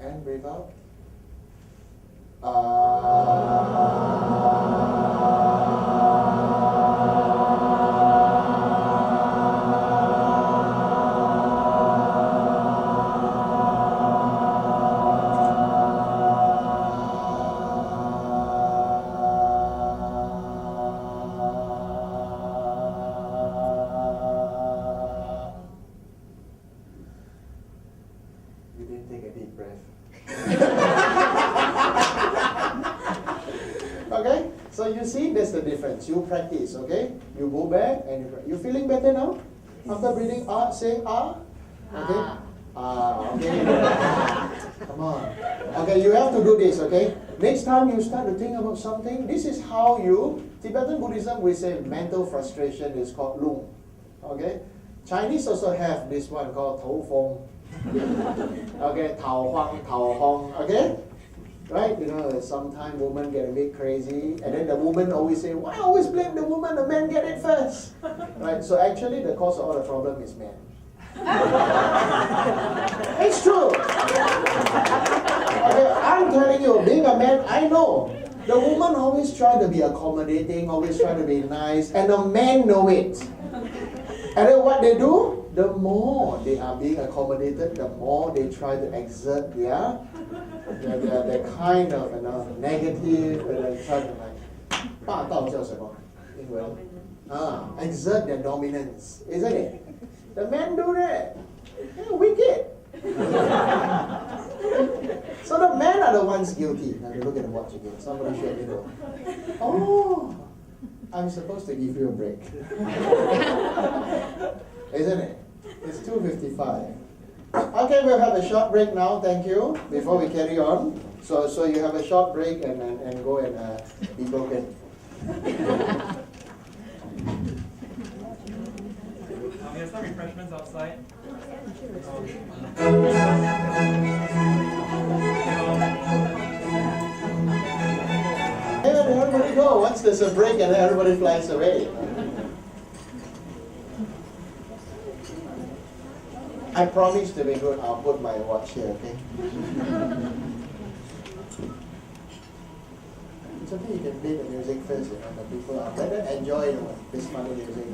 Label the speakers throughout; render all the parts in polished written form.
Speaker 1: and breathe out. You didn't take a deep breath. Okay, so you see that's the difference. You practice, okay? You go back and you feeling better now? After breathing out, saying ah? Okay? Okay. Come on. Okay, you have to do this, okay? Next time you start to think about something, this is how you, Tibetan Buddhism, we say mental frustration is called lung. Okay? Chinese also have this one called tou feng. Okay, tao huang, tao hong, okay? Right? You know, sometimes women get a bit crazy, and then the woman always say, why always blame the woman, the man get it first? Right? So actually the cause of all the problem is men. It's true. Okay, I'm telling you, being a man, I know. The woman always try to be accommodating, always try to be nice, and the men know it. And then what they do? The more they are being accommodated, the more they try to exert their kind of negative, try to like, 霸道叫什么？英文 exert their dominance, isn't it? The men do that. They're wicked. So the men are the ones guilty. Now you look at the watch again. Somebody should let me know. Oh, I'm supposed to give you a break. Isn't it? It's 2:55. Okay, we'll have a short break now, thank you, before we carry on. So you have a short break and go and be broken.
Speaker 2: We have some refreshments outside.
Speaker 1: Hey, everybody go. Once there's a break and everybody flies away. I promise to be good. I'll put my watch here, okay? It's okay, you can play the music first, you know, the people are better enjoy this funny music.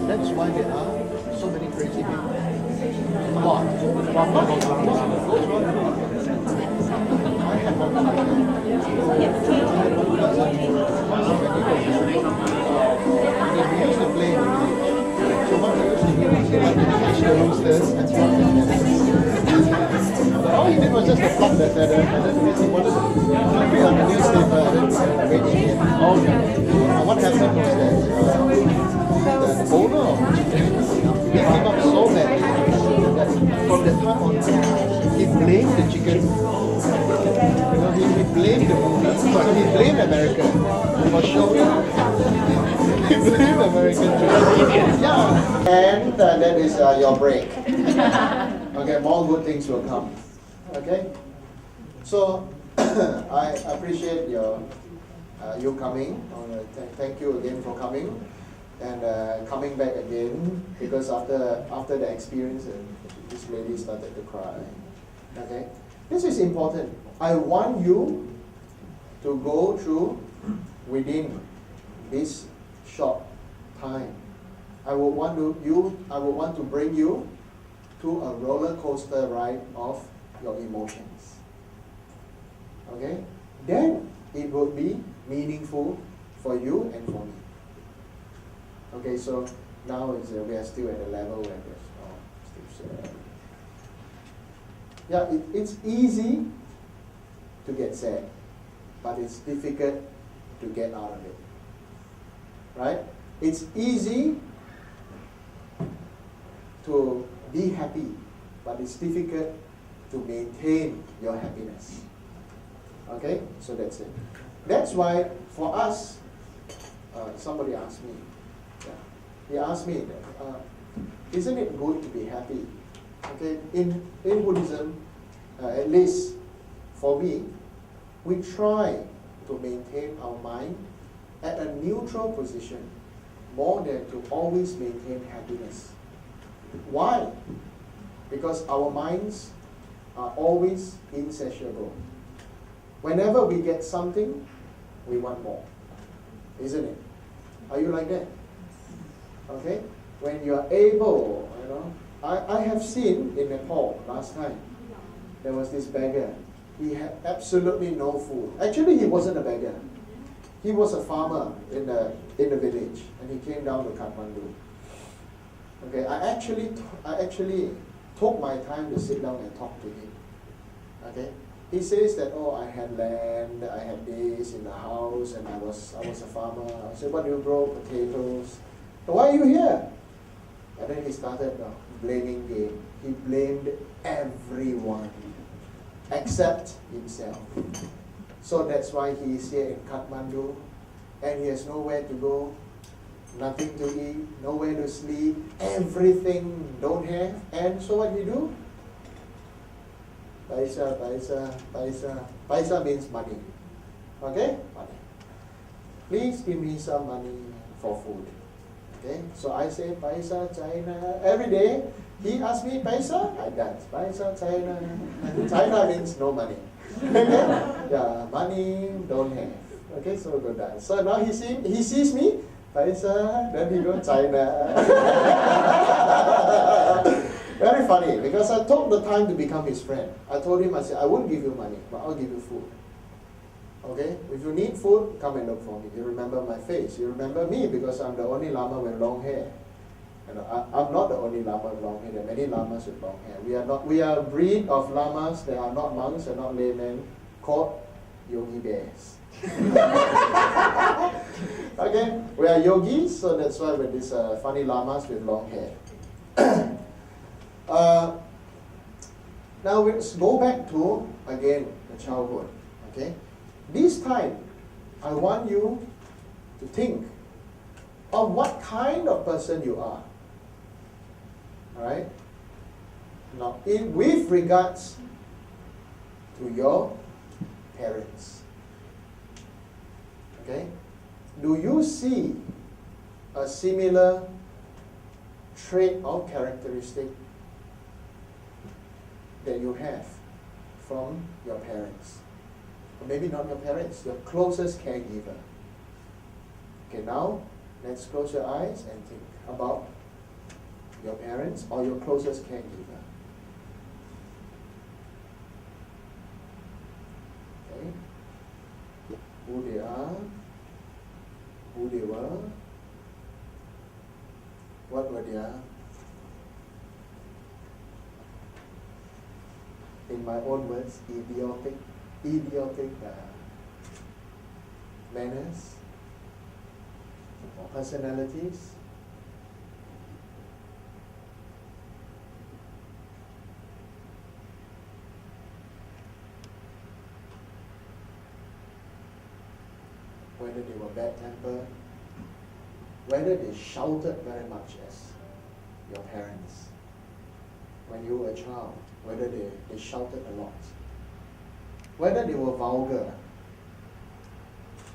Speaker 1: That's why there are so many crazy people. Come on. We used to play in the village. So what we used to do is like the roosters and stuff like that. All he did was just to pluck the feather and then he wanted to read on the newspaper and then waiting in. And what happened was that the owner of the chicken, he came up so badly that from that time on, he blamed the chicken. You know, he blamed the movie, so he blamed America for showing. He blamed America to yeah. And that is your break. Okay, more good things will come. Okay? So, I appreciate you coming. Thank you again for coming. and coming back again because after the experience, this lady started to cry. Okay, this is important. I want you to go through within this short time. I would want to bring you to a roller coaster ride of your emotions. Okay, then it will be meaningful for you and for me. Okay, so now we are still at a level where there's still sad. Yeah, it's easy to get sad, but it's difficult to get out of it. Right? It's easy to be happy, but it's difficult to maintain your happiness. Okay, so that's it. That's why for us, somebody asked me, he asked me, isn't it good to be happy? Okay, in Buddhism, at least for me, we try to maintain our mind at a neutral position more than to always maintain happiness. Why? Because our minds are always insatiable. Whenever we get something, we want more. Isn't it? Are you like that? Okay? When you are able, I have seen in Nepal last time, there was this beggar. He had absolutely no food. Actually, he wasn't a beggar. He was a farmer in the village, and he came down to Kathmandu. Okay, I actually took my time to sit down and talk to him. Okay, he says that, oh, I had land, I had this in the house, and I was a farmer. I said, what do you grow? Potatoes. So why are you here? And then he started the blaming game. He blamed everyone except himself. So that's why he is here in Kathmandu, and he has nowhere to go, nothing to eat, nowhere to sleep, everything don't have. And so what he do? Paisa, paisa, paisa. Paisa means money. Okay? Money. Please give me some money for food. Okay? So I say paisa, China. Every day he asks me paisa, I dance. Paisa, China. China means no money. Okay? Yeah, money don't have. Okay, so go dance. So now he sees me, paisa, then he go China. Very funny, because I took the time to become his friend. I told him, I said, I won't give you money, but I'll give you food. Okay? If you need food, come and look for me. You remember my face. You remember me because I'm the only Lama with long hair. And I'm not the only Lama with long hair. There are many Lamas with long hair. We are a breed of Lamas that are not monks and not laymen, called Yogi Bears. Okay? We are yogis, so that's why we're these funny Lamas with long hair. Now let's go back to, again, the childhood. Okay? This time, I want you to think of what kind of person you are. Alright? Now, with regards to your parents. Okay? Do you see a similar trait or characteristic that you have from your parents? Or maybe not your parents, your closest caregiver. Okay, now let's close your eyes and think about your parents or your closest caregiver. Okay? Who they are, who they were, what were their, in my own words, idiotic manners or personalities. Whether they were bad-tempered, whether they shouted very much as your parents when you were a child, whether they shouted a lot, whether they were vulgar,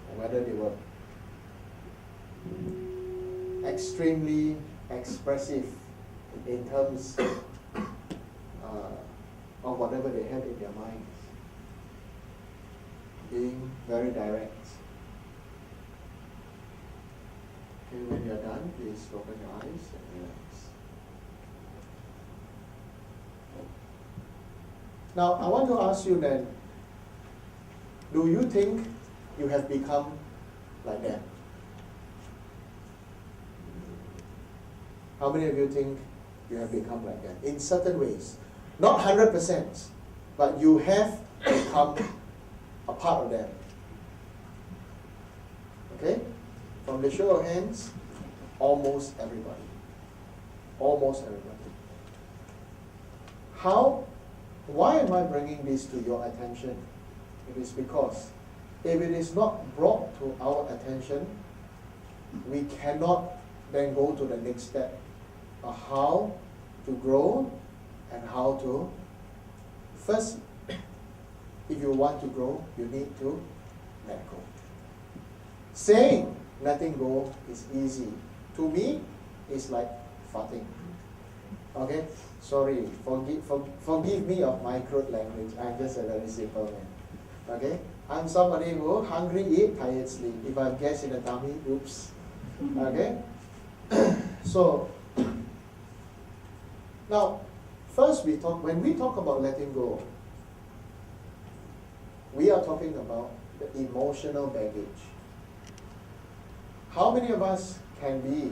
Speaker 1: or whether they were extremely expressive in terms of whatever they have in their minds. Being very direct. Okay, when you're done, please open your eyes and relax. Now, I want to ask you then, do you think you have become like that? How many of you think you have become like that? In certain ways. Not 100%, but you have become a part of them. Okay? From the show of hands, almost everybody. Almost everybody. How? Why am I bringing this to your attention? It is because if it is not brought to our attention, we cannot then go to the next step of how to grow and how to. First, if you want to grow, you need to let go. Saying letting go is easy. To me, it's like farting. Okay? Sorry, forgive me of my crude language. I'm just a very simple man. Okay? I'm somebody who hungry eat, tired sleep. If I have gas in the tummy, oops. Okay? So, now, first when we talk about letting go, we are talking about the emotional baggage. How many of us can be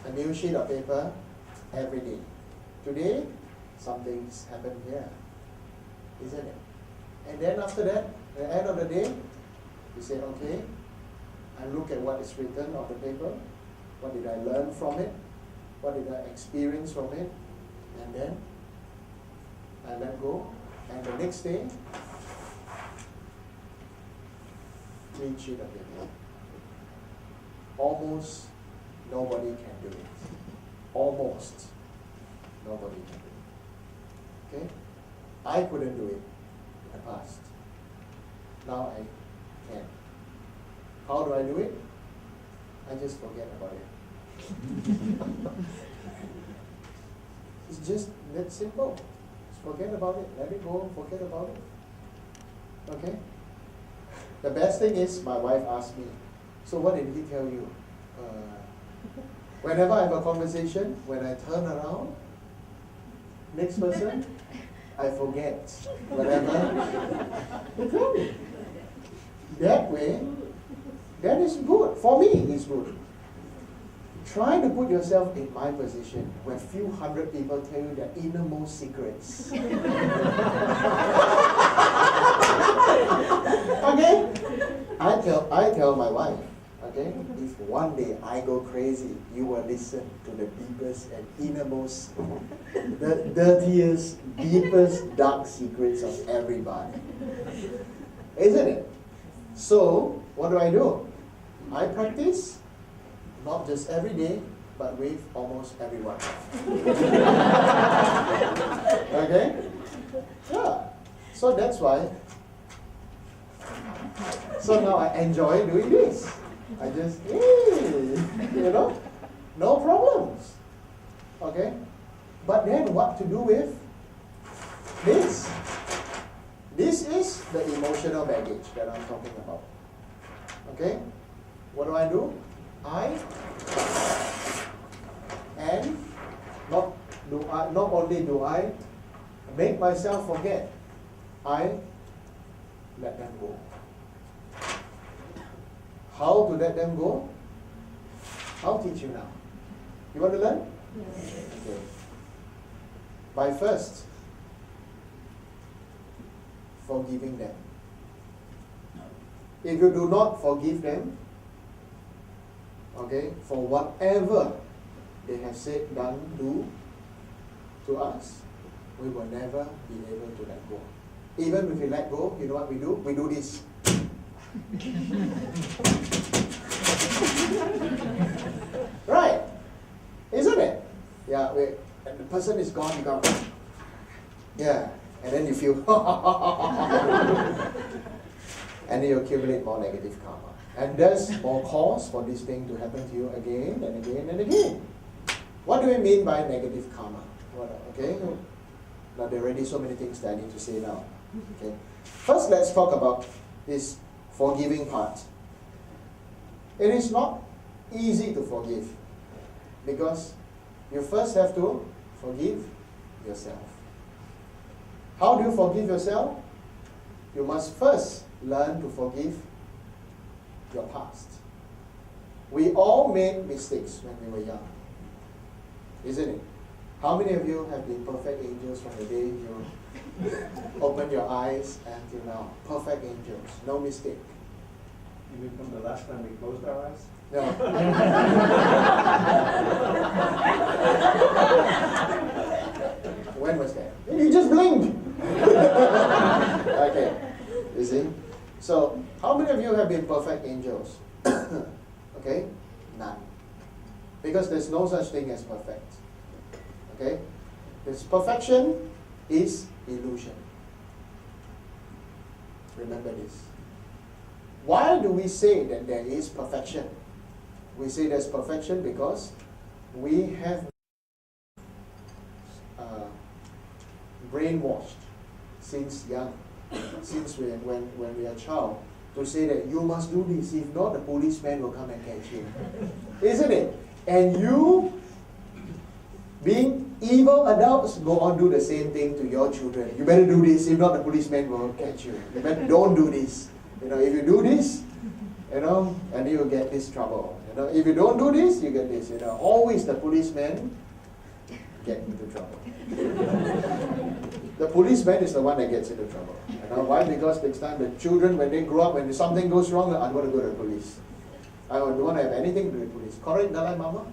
Speaker 1: a new sheet of paper every day? Today, something's happened here, isn't it? And then after that, at the end of the day, you say, okay, I look at what is written on the paper, what did I learn from it, what did I experience from it, and then I let go, and the next day, clean sheet of paper. Almost nobody can do it. Almost nobody can do it. Okay? I couldn't do it in the past. Now I can. How do I do it? I just forget about it. It's just that simple. Just forget about it. Let it go. Forget about it. Okay? The best thing is my wife asked me, so what did he tell you? Whenever I have a conversation, when I turn around, next person, I forget whatever they tell me. That way, that is good. For me, it's good. Try to put yourself in my position where few hundred people tell you their innermost secrets. Okay? I tell my wife, okay, if one day I go crazy, you will listen to the deepest and innermost, the dirtiest, deepest, dark secrets of everybody. Isn't it? So, what do? I practice, not just every day, but with almost everyone. Okay? Yeah. So that's why. So now I enjoy doing this. I just, no problems. Okay? But then what to do with this? This is the emotional baggage that I'm talking about. Okay? What do? Not only do I make myself forget, I let them go. How to let them go? I'll teach you now. You want to learn?
Speaker 3: Yes.
Speaker 1: Okay. By first, forgiving them. If you do not forgive them, okay, for whatever they have said, done, do to us, we will never be able to let go. Even if we let go, you know what we do? We do this. Right? Isn't it? Yeah, and the person is gone, you go, yeah, and then you feel, and you accumulate more negative karma. And there's more cause for this thing to happen to you again and again and again. What do we mean by negative karma? Okay, now there are already so many things that I need to say now. Okay, first let's talk about this forgiving part. It is not easy to forgive because you first have to forgive yourself. How do you forgive yourself? You must first learn to forgive your past. We all made mistakes when we were young, isn't it? How many of you have been perfect angels from the day you opened your eyes until now? Perfect angels, no mistake.
Speaker 3: You mean from the last time we closed our eyes?
Speaker 1: No. When was that? You just blinked. Okay, you see? So, how many of you have been perfect angels? Okay, none. Because there's no such thing as perfect. Okay? This perfection is illusion. Remember this. Why do we say that there is perfection? We say there's perfection because we have brainwashed since young, since when we are a child, to say that you must do this, if not the policeman will come and catch you. Isn't it? And you, being evil adults, go on do the same thing to your children. You better do this, if not the policeman will catch you. You better don't do this. If you do this, and you will get this trouble. If you don't do this, you get this. Always the policeman get into trouble. The policeman is the one that gets into trouble. Why? Because next time the children, when they grow up, when something goes wrong, I'm going to go to the police. I don't want to have anything to do with the police. Correct, Dalai Mama?